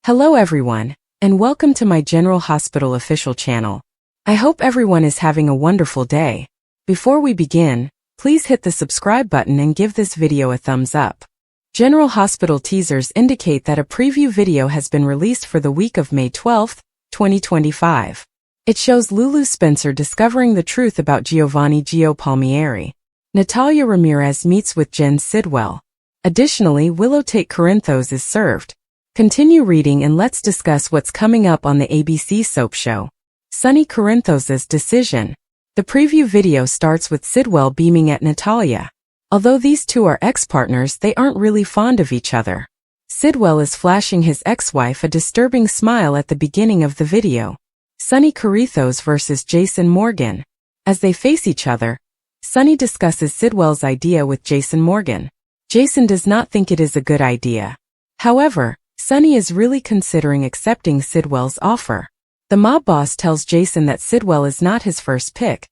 Hello everyone, and welcome to my General Hospital official channel. I hope everyone is having a wonderful day. Before we begin, please hit the subscribe button and give this video a thumbs up. General Hospital teasers indicate that a preview video has been released for the week of May 12, 2025. It shows Lulu Spencer discovering the truth about Giovanni Gio Palmieri. Natalia Ramirez meets with Jen Sidwell. Additionally, Willow Tate Corinthos is served. Continue reading and let's discuss what's coming up on the ABC soap show. Sonny Corinthos' decision. The preview video starts with Sidwell beaming at Natalia. Although these two are ex-partners, they aren't really fond of each other. Sidwell is flashing his ex-wife a disturbing smile at the beginning of the video. Sonny Corinthos versus Jason Morgan. As they face each other, Sonny discusses Sidwell's idea with Jason Morgan. Jason does not think it is a good idea. However, Sonny is really considering accepting Sidwell's offer. The mob boss tells Jason that Sidwell is not his first pick,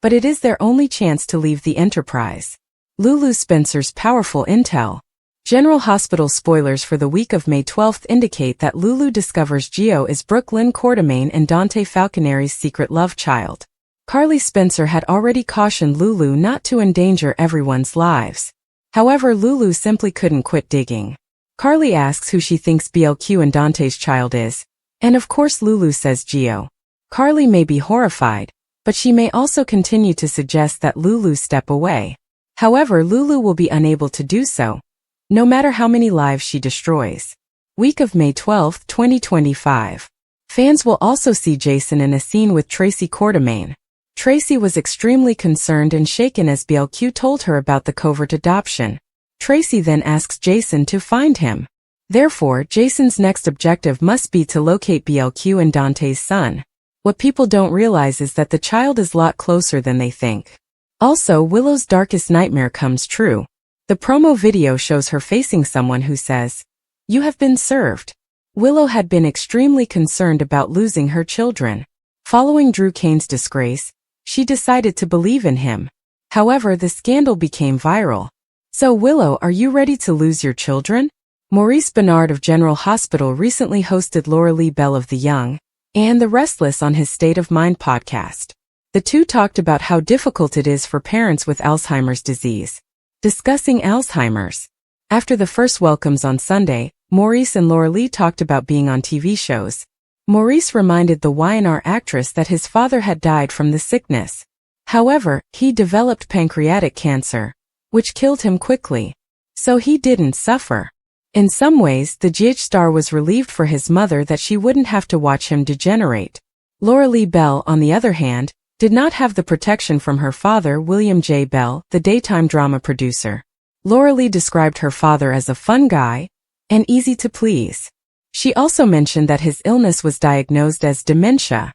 but it is their only chance to leave the enterprise. Lulu Spencer's powerful intel. General Hospital spoilers for the week of May 12 indicate that Lulu discovers Gio is Brooklyn Quartermain and Dante Falconeri's secret love child. Carly Spencer had already cautioned Lulu not to endanger everyone's lives. However, Lulu simply couldn't quit digging. Carly asks who she thinks BLQ and Dante's child is, and of course Lulu says Gio. Carly may be horrified, but she may also continue to suggest that Lulu step away. However, Lulu will be unable to do so, no matter how many lives she destroys. Week of May 12, 2025. Fans will also see Jason in a scene with Tracy Quartermain. Tracy was extremely concerned and shaken as BLQ told her about the covert adoption. Tracy then asks Jason to find him. Therefore, Jason's next objective must be to locate BLQ and Dante's son. What people don't realize is that the child is a lot closer than they think. Also, Willow's darkest nightmare comes true. The promo video shows her facing someone who says, "You have been served." Willow had been extremely concerned about losing her children. Following Drew Kane's disgrace, she decided to believe in him. However, the scandal became viral. So Willow, are you ready to lose your children? Maurice Bernard of General Hospital recently hosted Laura Lee Bell of The Young and the Restless on his State of Mind podcast. The two talked about how difficult it is for parents with Alzheimer's disease. Discussing Alzheimer's. After the first welcomes on Sunday, Maurice and Laura Lee talked about being on TV shows. Maurice reminded the Y&R actress that his father had died from the sickness. However, he developed pancreatic cancer, which killed him quickly. So he didn't suffer. In some ways, the GH star was relieved for his mother that she wouldn't have to watch him degenerate. Laura Lee Bell, on the other hand, did not have the protection from her father, William J. Bell, the daytime drama producer. Laura Lee described her father as a fun guy and easy to please. She also mentioned that his illness was diagnosed as dementia,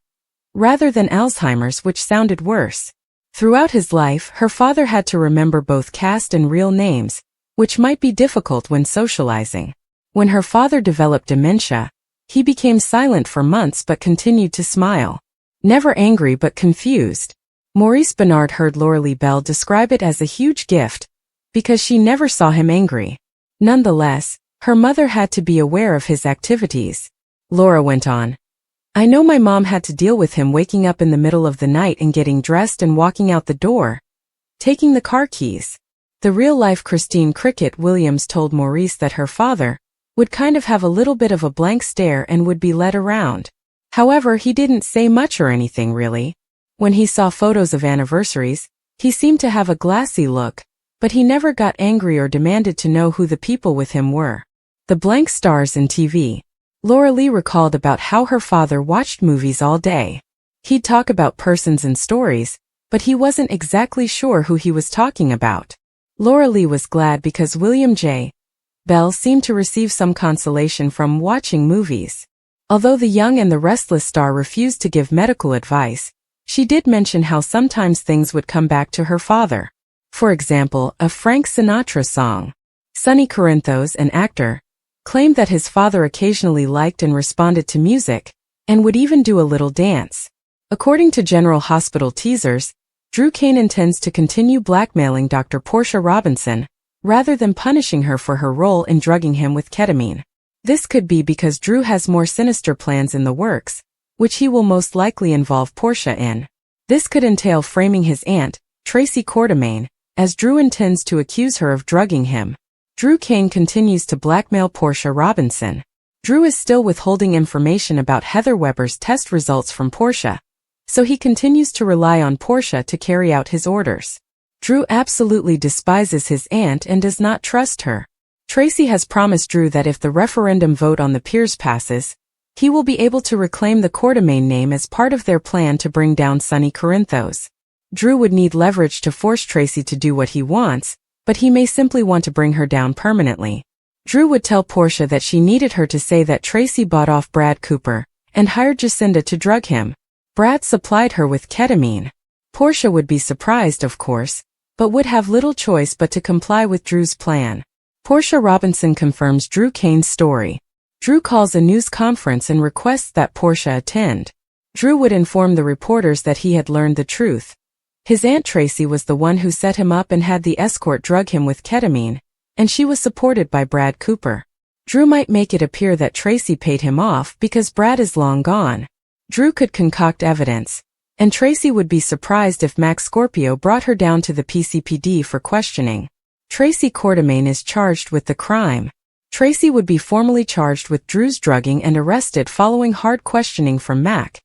rather than Alzheimer's, which sounded worse. Throughout his life, her father had to remember both cast and real names, which might be difficult when socializing. When her father developed dementia, he became silent for months but continued to smile. Never angry but confused. Maurice Bernard heard Laura Lee Bell describe it as a huge gift, because she never saw him angry. Nonetheless, her mother had to be aware of his activities. Laura went on, "I know my mom had to deal with him waking up in the middle of the night and getting dressed and walking out the door, taking the car keys." The real-life Christine Cricket Williams told Maurice that her father would kind of have a little bit of a blank stare and would be led around. However, he didn't say much or anything really. When he saw photos of anniversaries, he seemed to have a glassy look, but he never got angry or demanded to know who the people with him were. The blank stars in TV. Laura Lee recalled about how her father watched movies all day. He'd talk about persons and stories, but he wasn't exactly sure who he was talking about. Laura Lee was glad because William J. Bell seemed to receive some consolation from watching movies. Although The Young and the Restless star refused to give medical advice, she did mention how sometimes things would come back to her father. For example, a Frank Sinatra song. Sonny Corinthos, an actor, claimed that his father occasionally liked and responded to music, and would even do a little dance. According to General Hospital teasers, Drew Kane intends to continue blackmailing Dr. Portia Robinson, rather than punishing her for her role in drugging him with ketamine. This could be because Drew has more sinister plans in the works, which he will most likely involve Portia in. This could entail framing his aunt, Tracy Quartermaine, as Drew intends to accuse her of drugging him. Drew Kane continues to blackmail Portia Robinson. Drew is still withholding information about Heather Weber's test results from Portia, so he continues to rely on Portia to carry out his orders. Drew absolutely despises his aunt and does not trust her. Tracy has promised Drew that if the referendum vote on the peers passes, he will be able to reclaim the Quartermaine name as part of their plan to bring down Sonny Corinthos. Drew would need leverage to force Tracy to do what he wants, but he may simply want to bring her down permanently. Drew would tell Portia that she needed her to say that Tracy bought off Brad Cooper and hired Jacinda to drug him. Brad supplied her with ketamine. Portia would be surprised, of course, but would have little choice but to comply with Drew's plan. Portia Robinson confirms Drew Kane's story. Drew calls a news conference and requests that Portia attend. Drew would inform the reporters that he had learned the truth. His Aunt Tracy was the one who set him up and had the escort drug him with ketamine, and she was supported by Brad Cooper. Drew might make it appear that Tracy paid him off because Brad is long gone. Drew could concoct evidence, and Tracy would be surprised if Max Scorpio brought her down to the PCPD for questioning. Tracy Quartermaine is charged with the crime. Tracy would be formally charged with Drew's drugging and arrested following hard questioning from Mac,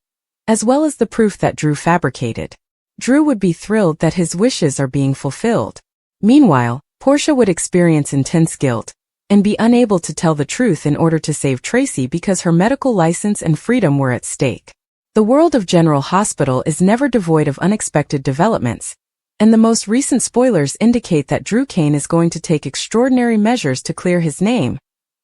as well as the proof that Drew fabricated. Drew would be thrilled that his wishes are being fulfilled. Meanwhile, Portia would experience intense guilt and be unable to tell the truth in order to save Tracy because her medical license and freedom were at stake. The world of General Hospital is never devoid of unexpected developments, and the most recent spoilers indicate that Drew Kane is going to take extraordinary measures to clear his name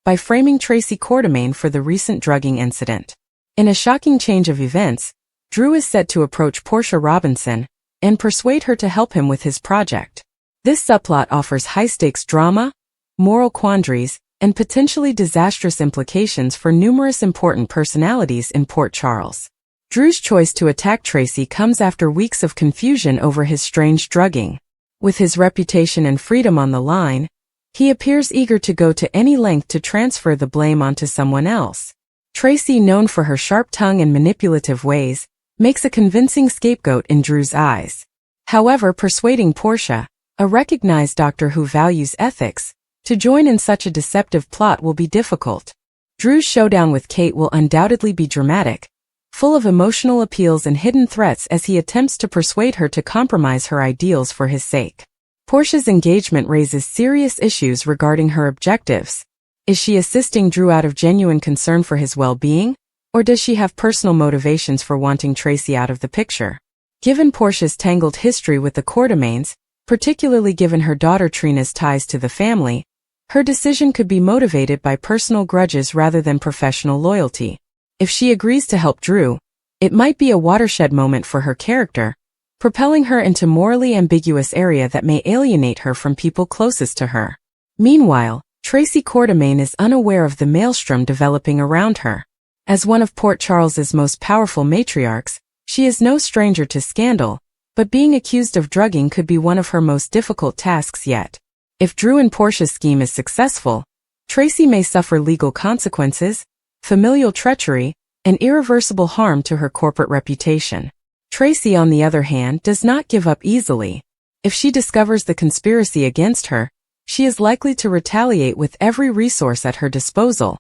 by framing Tracy Quartermaine for the recent drugging incident. In a shocking change of events, Drew is set to approach Portia Robinson and persuade her to help him with his project. This subplot offers high-stakes drama, moral quandaries, and potentially disastrous implications for numerous important personalities in Port Charles. Drew's choice to attack Tracy comes after weeks of confusion over his strange drugging. With his reputation and freedom on the line, he appears eager to go to any length to transfer the blame onto someone else. Tracy, known for her sharp tongue and manipulative ways, makes a convincing scapegoat in Drew's eyes. However, persuading Portia, a recognized doctor who values ethics, to join in such a deceptive plot will be difficult. Drew's showdown with Kate will undoubtedly be dramatic, full of emotional appeals and hidden threats as he attempts to persuade her to compromise her ideals for his sake. Portia's engagement raises serious issues regarding her objectives. Is she assisting Drew out of genuine concern for his well-being, or does she have personal motivations for wanting Tracy out of the picture? Given Portia's tangled history with the Quartermaines, particularly given her daughter Trina's ties to the family, her decision could be motivated by personal grudges rather than professional loyalty. If she agrees to help Drew, it might be a watershed moment for her character, propelling her into morally ambiguous area that may alienate her from people closest to her. Meanwhile, Tracy Quartermaine is unaware of the maelstrom developing around her. As one of Port Charles's most powerful matriarchs, she is no stranger to scandal, but being accused of drugging could be one of her most difficult tasks yet. If Drew and Portia's scheme is successful, Tracy may suffer legal consequences, familial treachery, and irreversible harm to her corporate reputation. Tracy, on the other hand, does not give up easily. If she discovers the conspiracy against her, she is likely to retaliate with every resource at her disposal,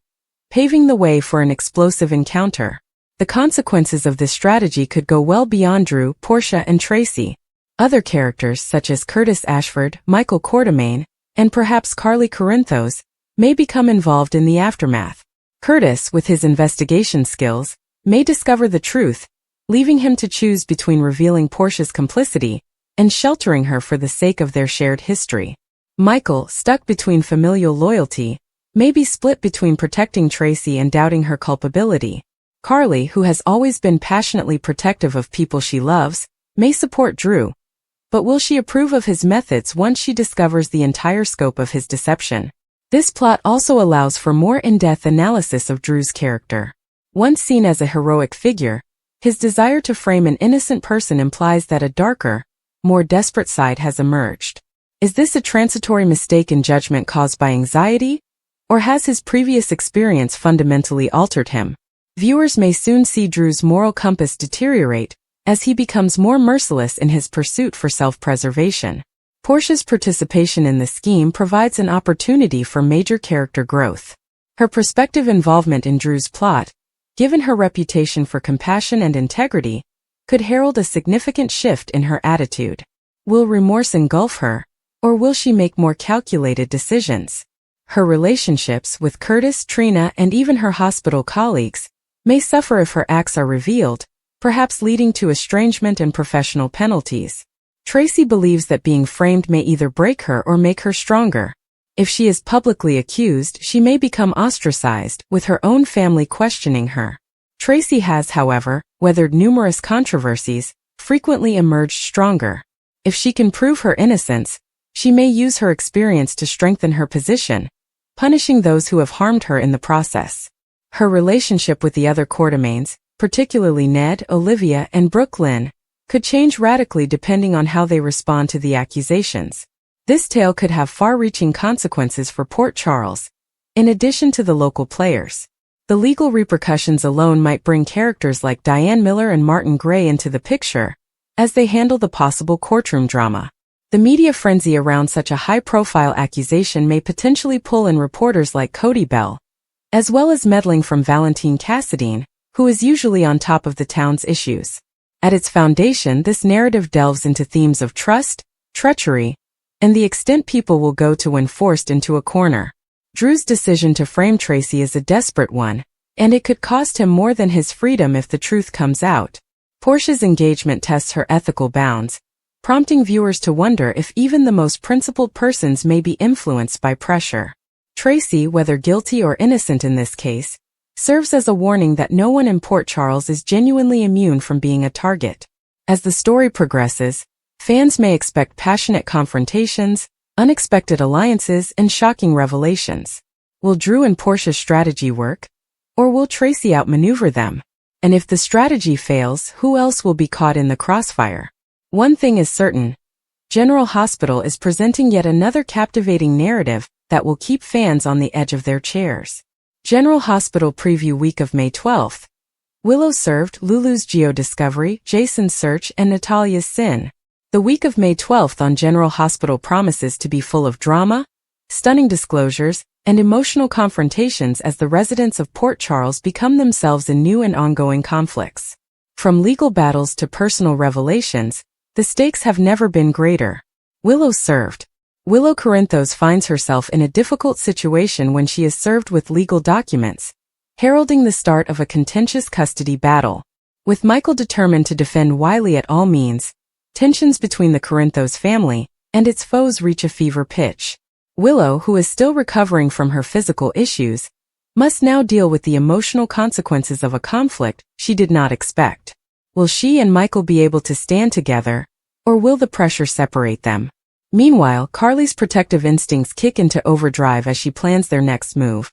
paving the way for an explosive encounter. The consequences of this strategy could go well beyond Drew, Portia, and Tracy. Other characters such as Curtis Ashford, Michael Quartermaine, and perhaps Carly Corinthos may become involved in the aftermath. Curtis, with his investigation skills, may discover the truth, leaving him to choose between revealing Portia's complicity and sheltering her for the sake of their shared history. Michael, stuck between familial loyalty, may be split between protecting Tracy and doubting her culpability. Carly, who has always been passionately protective of people she loves, may support Drew. But will she approve of his methods once she discovers the entire scope of his deception? This plot also allows for more in-depth analysis of Drew's character. Once seen as a heroic figure, his desire to frame an innocent person implies that a darker, more desperate side has emerged. Is this a transitory mistake in judgment caused by anxiety, Or has his previous experience fundamentally altered him? Viewers may soon see Drew's moral compass deteriorate as he becomes more merciless in his pursuit for self-preservation. Portia's participation in the scheme provides an opportunity for major character growth. Her prospective involvement in Drew's plot, given her reputation for compassion and integrity, could herald a significant shift in her attitude. Will remorse engulf her, or will she make more calculated decisions? Her relationships with Curtis, Trina, and even her hospital colleagues may suffer if her acts are revealed, perhaps leading to estrangement and professional penalties. Tracy believes that being framed may either break her or make her stronger. If she is publicly accused, she may become ostracized, with her own family questioning her. Tracy has, however, weathered numerous controversies, frequently emerged stronger. If she can prove her innocence, she may use her experience to strengthen her position, punishing those who have harmed her in the process. Her relationship with the other Quartermaines, particularly Ned, Olivia, and Brooklyn, could change radically depending on how they respond to the accusations. This tale could have far-reaching consequences for Port Charles, in addition to the local players. The legal repercussions alone might bring characters like Diane Miller and Martin Gray into the picture, as they handle the possible courtroom drama. The media frenzy around such a high-profile accusation may potentially pull in reporters like Cody Bell, as well as meddling from Valentine Cassadine, who is usually on top of the town's issues. At its foundation, this narrative delves into themes of trust, treachery, and the extent people will go to when forced into a corner. Drew's decision to frame Tracy is a desperate one, and it could cost him more than his freedom if the truth comes out. Portia's engagement tests her ethical bounds, prompting viewers to wonder if even the most principled persons may be influenced by pressure. Tracy, whether guilty or innocent in this case, serves as a warning that no one in Port Charles is genuinely immune from being a target. As the story progresses, fans may expect passionate confrontations, unexpected alliances, and shocking revelations. Will Drew and Portia's strategy work? Or will Tracy outmaneuver them? And if the strategy fails, who else will be caught in the crossfire? One thing is certain: General Hospital is presenting yet another captivating narrative that will keep fans on the edge of their chairs. General Hospital Preview Week of May 12th. Willow served, Lulu's geo-discovery, Jason's search, and Natalia's sin. The week of May 12th on General Hospital promises to be full of drama, stunning disclosures, and emotional confrontations as the residents of Port Charles become themselves in new and ongoing conflicts. From legal battles to personal revelations, the stakes have never been greater. Willow served. Willow Corinthos finds herself in a difficult situation when she is served with legal documents, heralding the start of a contentious custody battle. With Michael determined to defend Wiley at all means, tensions between the Corinthos family and its foes reach a fever pitch. Willow, who is still recovering from her physical issues, must now deal with the emotional consequences of a conflict she did not expect. Will she and Michael be able to stand together, or will the pressure separate them? Meanwhile, Carly's protective instincts kick into overdrive as she plans their next move,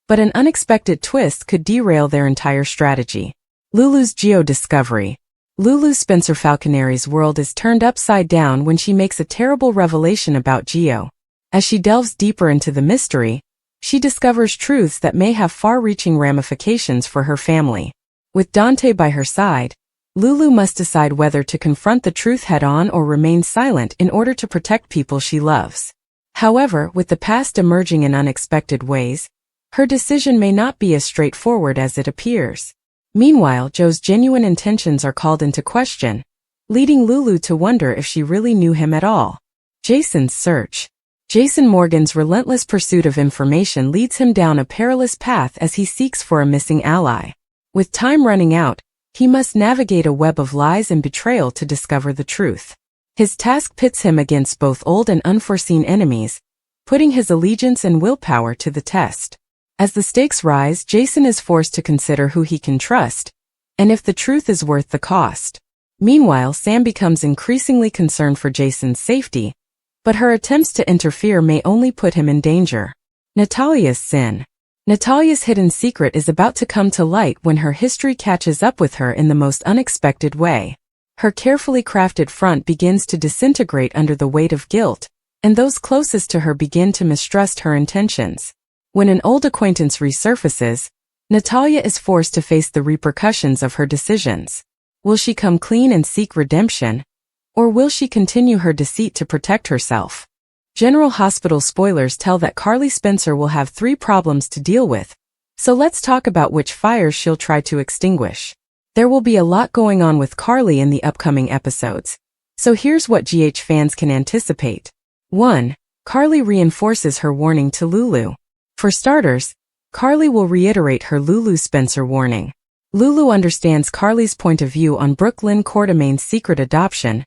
but an unexpected twist could derail their entire strategy. Lulu's geo-discovery. Lulu Spencer Falconeri's world is turned upside down when she makes a terrible revelation about Geo. As she delves deeper into the mystery, she discovers truths that may have far-reaching ramifications for her family. With Dante by her side, Lulu must decide whether to confront the truth head-on or remain silent in order to protect people she loves. However, with the past emerging in unexpected ways, her decision may not be as straightforward as it appears. Meanwhile, Joe's genuine intentions are called into question, leading Lulu to wonder if she really knew him at all. Jason's search. Jason Morgan's relentless pursuit of information leads him down a perilous path as he seeks for a missing ally. With time running out, he must navigate a web of lies and betrayal to discover the truth. His task pits him against both old and unforeseen enemies, putting his allegiance and willpower to the test. As the stakes rise, Jason is forced to consider who he can trust, and if the truth is worth the cost. Meanwhile, Sam becomes increasingly concerned for Jason's safety, but her attempts to interfere may only put him in danger. Natalia's sin. Natalia's hidden secret is about to come to light when her history catches up with her in the most unexpected way. Her carefully crafted front begins to disintegrate under the weight of guilt, and those closest to her begin to mistrust her intentions. When an old acquaintance resurfaces, Natalia is forced to face the repercussions of her decisions. Will she come clean and seek redemption, or will she continue her deceit to protect herself? General Hospital spoilers tell that Carly Spencer will have 3 problems to deal with, so let's talk about which fires she'll try to extinguish. There will be a lot going on with Carly in the upcoming episodes, so here's what GH fans can anticipate. 1. Carly reinforces her warning to Lulu. For starters, Carly will reiterate her Lulu Spencer warning. Lulu understands Carly's point of view on Brooklyn Quartermain's secret adoption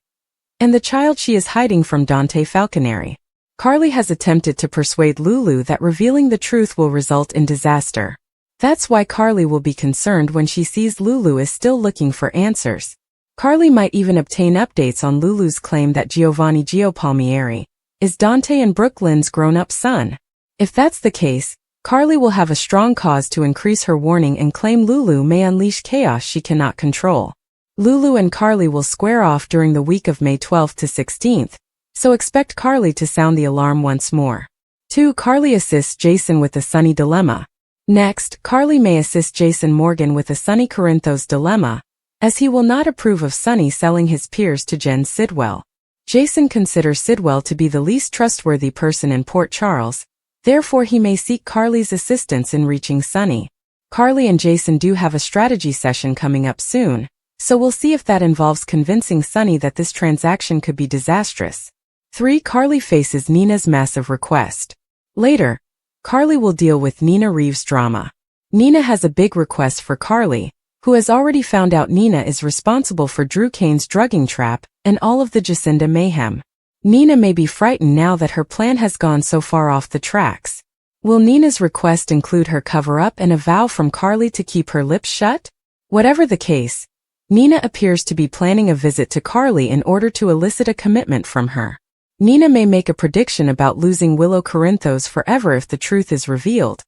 and the child she is hiding from Dante Falconeri. Carly has attempted to persuade Lulu that revealing the truth will result in disaster. That's why Carly will be concerned when she sees Lulu is still looking for answers. Carly might even obtain updates on Lulu's claim that Giovanni Gio Palmieri is Dante and Brooklyn's grown-up son. If that's the case, Carly will have a strong cause to increase her warning and claim Lulu may unleash chaos she cannot control. Lulu and Carly will square off during the week of May 12th to 16th, so expect Carly to sound the alarm once more. 2. Carly assists Jason with the Sonny dilemma. Next, Carly may assist Jason Morgan with the Sonny Corinthos dilemma, as he will not approve of Sonny selling his peers to Jen Sidwell. Jason considers Sidwell to be the least trustworthy person in Port Charles, therefore he may seek Carly's assistance in reaching Sonny. Carly and Jason do have a strategy session coming up soon, so we'll see if that involves convincing Sonny that this transaction could be disastrous. 3. Carly faces Nina's massive request. Later, Carly will deal with Nina Reeves' drama. Nina has a big request for Carly, who has already found out Nina is responsible for Drew Kane's drugging trap and all of the Jacinda mayhem. Nina may be frightened now that her plan has gone so far off the tracks. Will Nina's request include her cover-up and a vow from Carly to keep her lips shut? Whatever the case, Nina appears to be planning a visit to Carly in order to elicit a commitment from her. Nina may make a prediction about losing Willow Corinthos forever if the truth is revealed,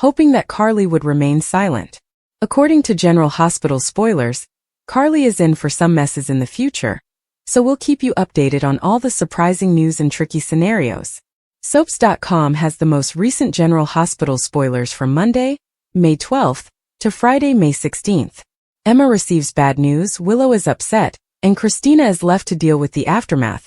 hoping that Carly would remain silent. According to General Hospital spoilers, Carly is in for some messes in the future, so we'll keep you updated on all the surprising news and tricky scenarios. Soaps.com has the most recent General Hospital spoilers from Monday, May 12th, to Friday, May 16th. Emma receives bad news, Willow is upset, and Christina is left to deal with the aftermath.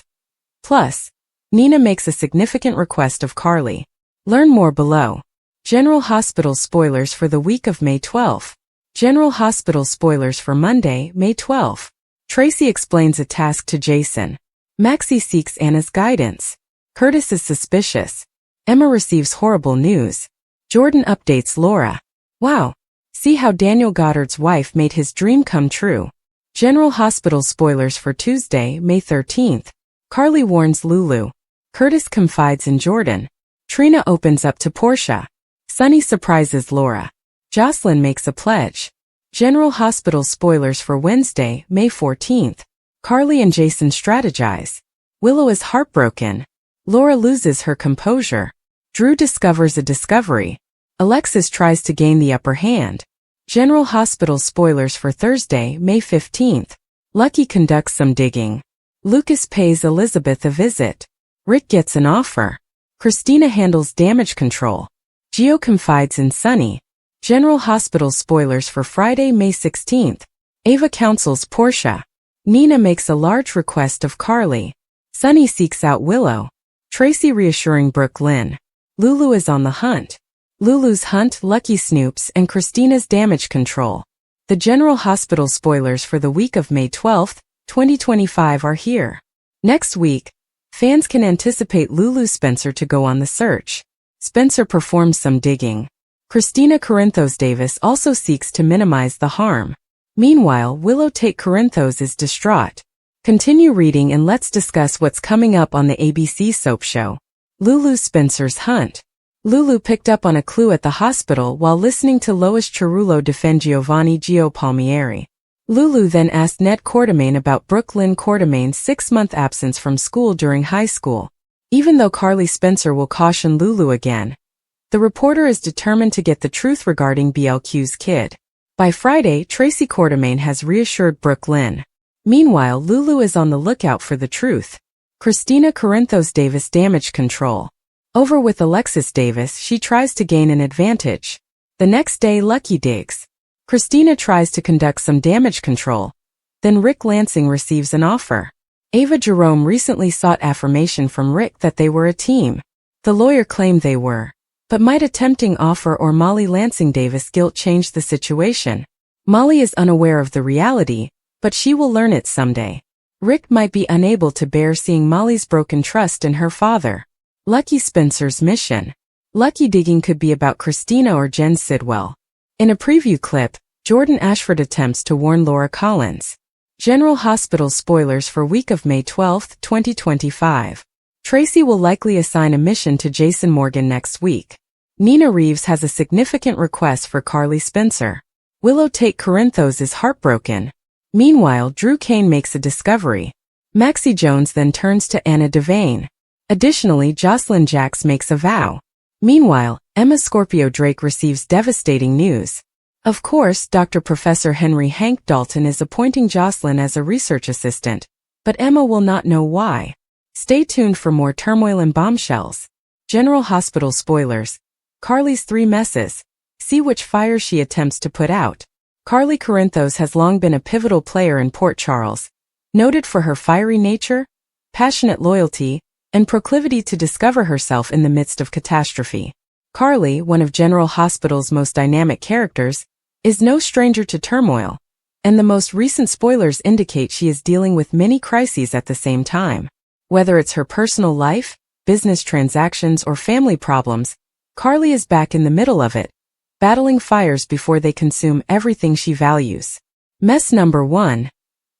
Plus, Nina makes a significant request of Carly. Learn more below. General Hospital spoilers for the week of May 12th. General Hospital spoilers for Monday, May 12th. Tracy explains a task to Jason. Maxie seeks Anna's guidance. Curtis is suspicious. Emma receives horrible news. Jordan updates Laura. Wow! See how Daniel Goddard's wife made his dream come true. General Hospital spoilers for Tuesday, May 13th. Carly warns Lulu. Curtis confides in Jordan. Trina opens up to Portia. Sonny surprises Laura. Jocelyn makes a pledge. General Hospital spoilers for Wednesday, May 14th. Carly and Jason strategize. Willow is heartbroken. Laura loses her composure. Drew discovers a discovery. Alexis tries to gain the upper hand. General Hospital spoilers for Thursday, May 15th. Lucky conducts some digging. Lucas pays Elizabeth a visit. Rick gets an offer. Christina handles damage control. Gio confides in Sonny. General Hospital spoilers for Friday, May 16th. Ava counsels Portia. Nina makes a large request of Carly. Sonny seeks out Willow. Tracy reassuring Brooklyn. Lulu is on the hunt. Lulu's hunt, Lucky snoops, and Christina's damage control. The General Hospital spoilers for the week of May 12th, 2025 are here. Next week, fans can anticipate Lulu Spencer to go on the search. Spencer performs some digging. Christina Corinthos Davis also seeks to minimize the harm. Meanwhile, Willow Tate Corinthos is distraught. Continue reading and let's discuss what's coming up on the ABC soap show. Lulu Spencer's hunt. Lulu picked up on a clue at the hospital while listening to Lois Cerullo defend Giovanni Gio Palmieri. Lulu then asked Ned Quartermain about Brooklyn Quartermain's 6-month absence from school during high school. Even though Carly Spencer will caution Lulu again, the reporter is determined to get the truth regarding BLQ's kid. By Friday, Tracy Quartermain has reassured Brooklyn. Meanwhile, Lulu is on the lookout for the truth. Christina Corinthos Davis damage control. Over with Alexis Davis, she tries to gain an advantage. The next day, Lucky digs. Christina tries to conduct some damage control. Then Rick Lansing receives an offer. Ava Jerome recently sought affirmation from Rick that they were a team. The lawyer claimed they were. But might a tempting offer or Molly Lansing Davis guilt change the situation? Molly is unaware of the reality, but she will learn it someday. Rick might be unable to bear seeing Molly's broken trust in her father. Lucky Spencer's mission. Lucky digging could be about Christina or Jen Sidwell. In a preview clip, Jordan Ashford attempts to warn Laura Collins. General Hospital spoilers for week of May 12, 2025. Tracy will likely assign a mission to Jason Morgan next week. Nina Reeves has a significant request for Carly Spencer. Willow Tate Corinthos is heartbroken. Meanwhile, Drew Kane makes a discovery. Maxie Jones then turns to Anna Devane. Additionally, Jocelyn Jacks makes a vow. Meanwhile, Emma Scorpio Drake receives devastating news. Of course, Dr. Professor Henry Hank Dalton is appointing Jocelyn as a research assistant, but Emma will not know why. Stay tuned for more turmoil and bombshells. General Hospital spoilers. Carly's 3 messes. See which fire she attempts to put out. Carly Corinthos has long been a pivotal player in Port Charles, noted for her fiery nature, passionate loyalty, and proclivity to discover herself in the midst of catastrophe. Carly, one of General Hospital's most dynamic characters, is no stranger to turmoil, and the most recent spoilers indicate she is dealing with many crises at the same time. Whether it's her personal life, business transactions, or family problems, Carly is back in the middle of it, battling fires before they consume everything she values. Mess number 1.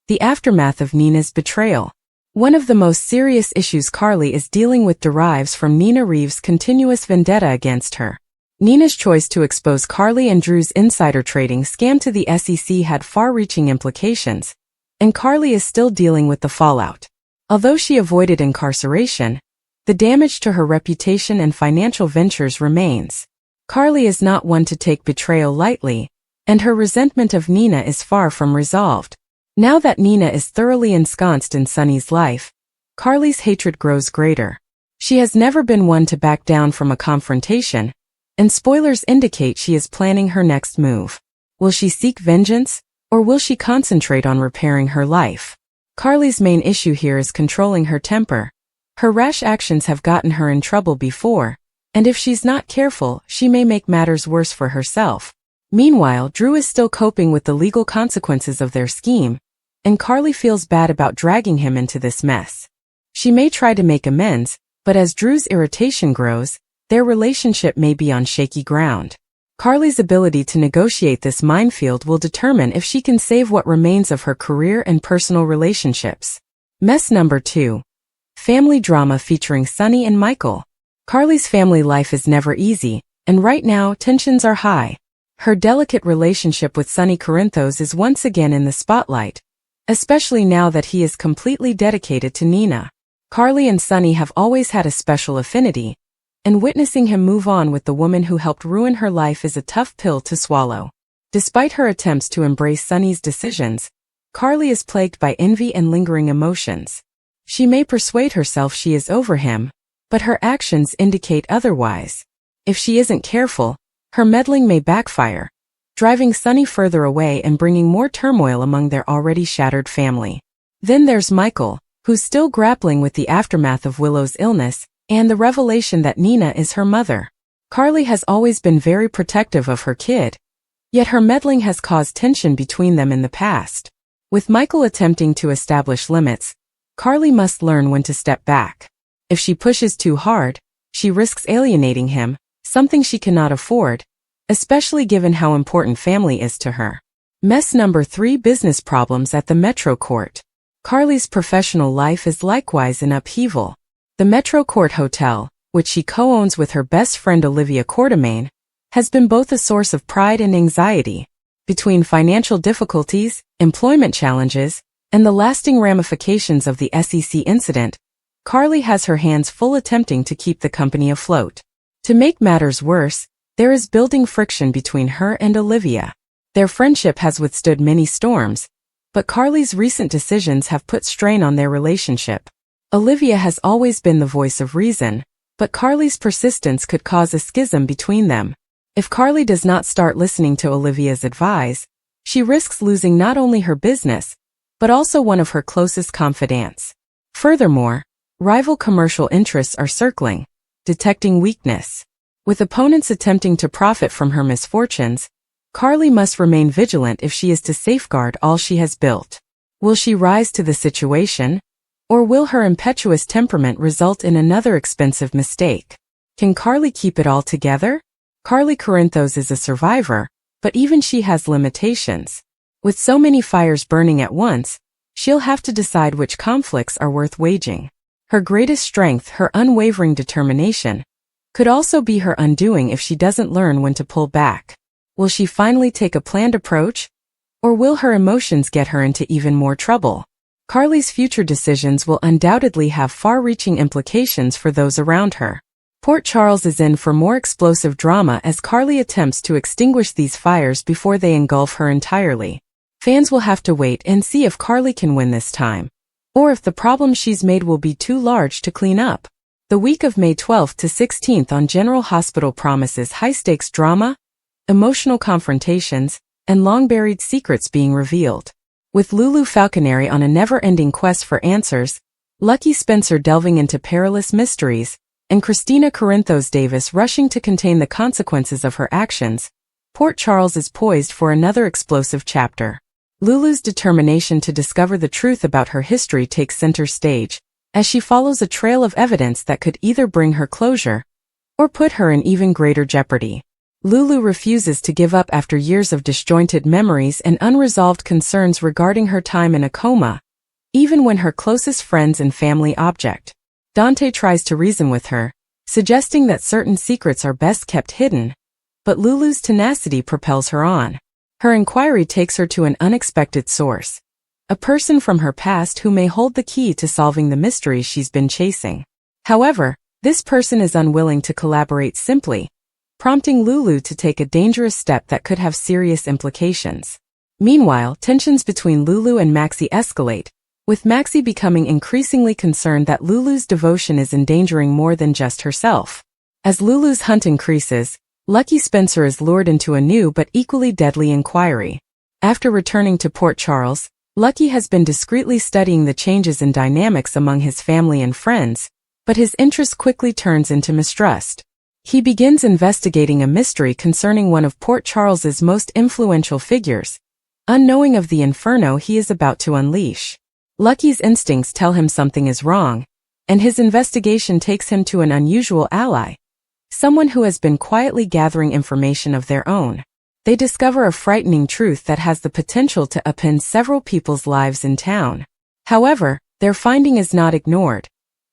The aftermath of Nina's betrayal. One of the most serious issues Carly is dealing with derives from Nina Reeves' continuous vendetta against her. Nina's choice to expose Carly and Drew's insider trading scam to the SEC had far-reaching implications, and Carly is still dealing with the fallout. Although she avoided incarceration, the damage to her reputation and financial ventures remains. Carly is not one to take betrayal lightly, and her resentment of Nina is far from resolved. Now that Nina is thoroughly ensconced in Sonny's life, Carly's hatred grows greater. She has never been one to back down from a confrontation, and spoilers indicate she is planning her next move. Will she seek vengeance, or will she concentrate on repairing her life? Carly's main issue here is controlling her temper. Her rash actions have gotten her in trouble before, and if she's not careful, she may make matters worse for herself. Meanwhile, Drew is still coping with the legal consequences of their scheme, and Carly feels bad about dragging him into this mess. She may try to make amends, but as Drew's irritation grows, their relationship may be on shaky ground. Carly's ability to negotiate this minefield will determine if she can save what remains of her career and personal relationships. Mess number 2. Family drama featuring Sonny and Michael. Carly's family life is never easy, and right now tensions are high. Her delicate relationship with Sonny Corinthos is once again in the spotlight, especially now that he is completely dedicated to Nina. Carly and Sonny have always had a special affinity, and witnessing him move on with the woman who helped ruin her life is a tough pill to swallow. Despite her attempts to embrace Sonny's decisions, Carly is plagued by envy and lingering emotions. She may persuade herself she is over him, but her actions indicate otherwise. If she isn't careful, her meddling may backfire, driving Sonny further away and bringing more turmoil among their already shattered family. Then there's Michael, who's still grappling with the aftermath of Willow's illness and the revelation that Nina is her mother. Carly has always been very protective of her kid, yet her meddling has caused tension between them in the past. With Michael attempting to establish limits, Carly must learn when to step back. If she pushes too hard, she risks alienating him, something she cannot afford, especially given how important family is to her. Mess number 3. Business problems at the Metro Court. Carly's professional life is likewise in upheaval. The Metro Court Hotel, which she co-owns with her best friend Olivia Quartermain, has been both a source of pride and anxiety. Between financial difficulties, employment challenges, and the lasting ramifications of the SEC incident, Carly has her hands full attempting to keep the company afloat. To make matters worse, there is building friction between her and Olivia. Their friendship has withstood many storms, but Carly's recent decisions have put strain on their relationship. Olivia has always been the voice of reason, but Carly's persistence could cause a schism between them. If Carly does not start listening to Olivia's advice, she risks losing not only her business, but also one of her closest confidants. Furthermore, rival commercial interests are circling, detecting weakness. With opponents attempting to profit from her misfortunes, Carly must remain vigilant if she is to safeguard all she has built. Will she rise to the situation, or will her impetuous temperament result in another expensive mistake? Can Carly keep it all together? Carly Corinthos is a survivor, but even she has limitations. With so many fires burning at once, she'll have to decide which conflicts are worth waging. Her greatest strength, her unwavering determination, could also be her undoing if she doesn't learn when to pull back. Will she finally take a planned approach, or will her emotions get her into even more trouble? Carly's future decisions will undoubtedly have far-reaching implications for those around her. Port Charles is in for more explosive drama as Carly attempts to extinguish these fires before they engulf her entirely. Fans will have to wait and see if Carly can win this time, or if the problem she's made will be too large to clean up. The week of May 12th to 16th on General Hospital promises high-stakes drama, emotional confrontations, and long-buried secrets being revealed. With Lulu Falconeri on a never-ending quest for answers, Lucky Spencer delving into perilous mysteries, and Christina Corinthos Davis rushing to contain the consequences of her actions, Port Charles is poised for another explosive chapter. Lulu's determination to discover the truth about her history takes center stage, as she follows a trail of evidence that could either bring her closure or put her in even greater jeopardy. Lulu refuses to give up after years of disjointed memories and unresolved concerns regarding her time in a coma, even when her closest friends and family object. Dante tries to reason with her, suggesting that certain secrets are best kept hidden, but Lulu's tenacity propels her on. Her inquiry takes her to an unexpected source, a person from her past who may hold the key to solving the mystery she's been chasing. However, this person is unwilling to collaborate simply, prompting Lulu to take a dangerous step that could have serious implications. Meanwhile, tensions between Lulu and Maxie escalate, with Maxie becoming increasingly concerned that Lulu's devotion is endangering more than just herself. As Lulu's hunt increases, Lucky Spencer is lured into a new but equally deadly inquiry. After returning to Port Charles, Lucky has been discreetly studying the changes in dynamics among his family and friends, but his interest quickly turns into mistrust. He begins investigating a mystery concerning one of Port Charles's most influential figures, unknowing of the inferno he is about to unleash. Lucky's instincts tell him something is wrong, and his investigation takes him to an unusual ally, someone who has been quietly gathering information of their own. They discover a frightening truth that has the potential to upend several people's lives in town. However, their finding is not ignored,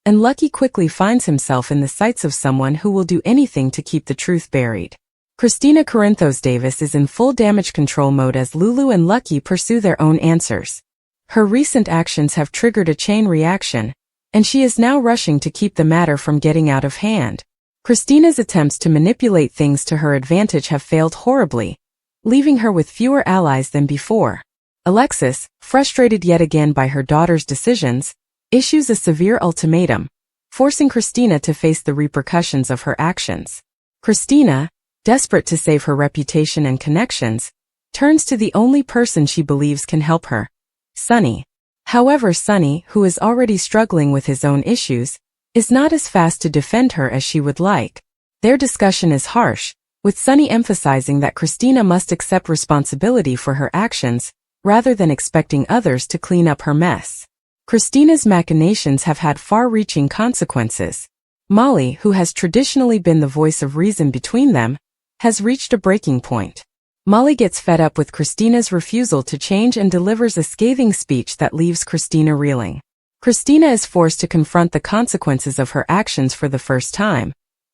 and Lucky quickly finds himself in the sights of someone who will do anything to keep the truth buried. Christina Corinthos Davis is in full damage control mode as Lulu and Lucky pursue their own answers. Her recent actions have triggered a chain reaction, and she is now rushing to keep the matter from getting out of hand. Christina's attempts to manipulate things to her advantage have failed horribly, leaving her with fewer allies than before. Alexis, frustrated yet again by her daughter's decisions, issues a severe ultimatum, forcing Christina to face the repercussions of her actions. Christina, desperate to save her reputation and connections, turns to the only person she believes can help her, Sonny. However, Sonny, who is already struggling with his own issues, is not as fast to defend her as she would like. Their discussion is harsh, with Sonny emphasizing that Christina must accept responsibility for her actions, rather than expecting others to clean up her mess. Christina's machinations have had far-reaching consequences. Molly, who has traditionally been the voice of reason between them, has reached a breaking point. Molly gets fed up with Christina's refusal to change and delivers a scathing speech that leaves Christina reeling. Christina is forced to confront the consequences of her actions for the first time,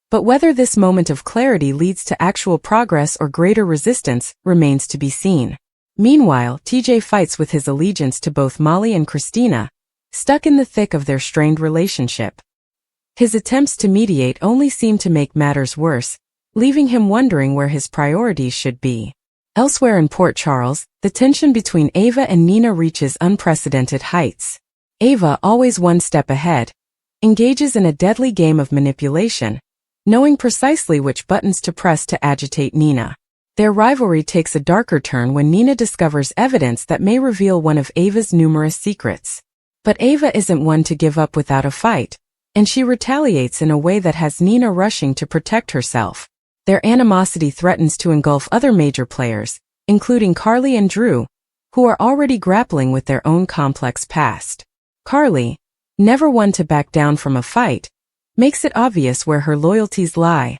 but whether this moment of clarity leads to actual progress or greater resistance remains to be seen. Meanwhile, TJ fights with his allegiance to both Molly and Christina, stuck in the thick of their strained relationship. His attempts to mediate only seem to make matters worse, leaving him wondering where his priorities should be. Elsewhere in Port Charles, the tension between Ava and Nina reaches unprecedented heights. Ava, always one step ahead, engages in a deadly game of manipulation, knowing precisely which buttons to press to agitate Nina. Their rivalry takes a darker turn when Nina discovers evidence that may reveal one of Ava's numerous secrets. But Ava isn't one to give up without a fight, and she retaliates in a way that has Nina rushing to protect herself. Their animosity threatens to engulf other major players, including Carly and Drew, who are already grappling with their own complex past. Carly, never one to back down from a fight, makes it obvious where her loyalties lie,